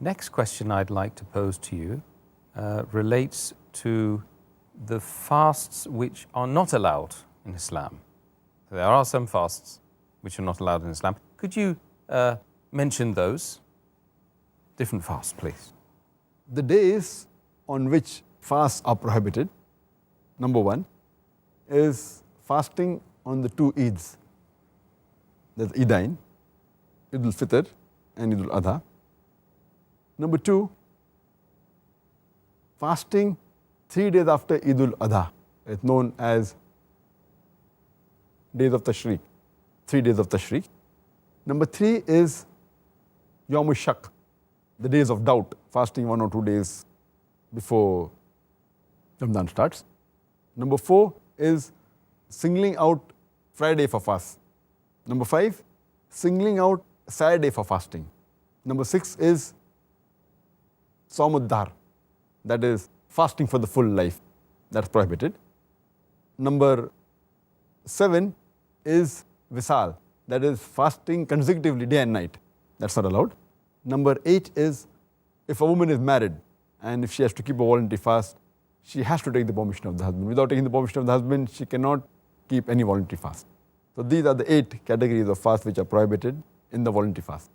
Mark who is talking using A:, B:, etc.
A: Next question I'd like to pose to you relates to the fasts which are not allowed in Islam. There are some fasts which are not allowed in Islam. Could you mention those different fasts, please?
B: The days on which fasts are prohibited, number one, is fasting on the two Eids. That's Eidain, Eid al-Fitr and Eid al-Adha. Number two, fasting 3 days after Eid al-Adha. It's known as days of Tashriq, 3 days of Tashriq. Number three is Yawm al-Shak, the days of doubt, fasting 1 or 2 days before Ramadan starts. Number four is singling out Friday for fast. Number five, singling out Saturday for fasting. Number six is Sawm ad-Dahr, that is fasting for the full life. That's prohibited. Number seven is Wisal, that is fasting consecutively day and night. That's not allowed. Number eight is if a woman is married and if she has to keep a voluntary fast, she has to take the permission of the husband. Without taking the permission of the husband, she cannot keep any voluntary fast. So these are the 8 categories of fast which are prohibited in the voluntary fast.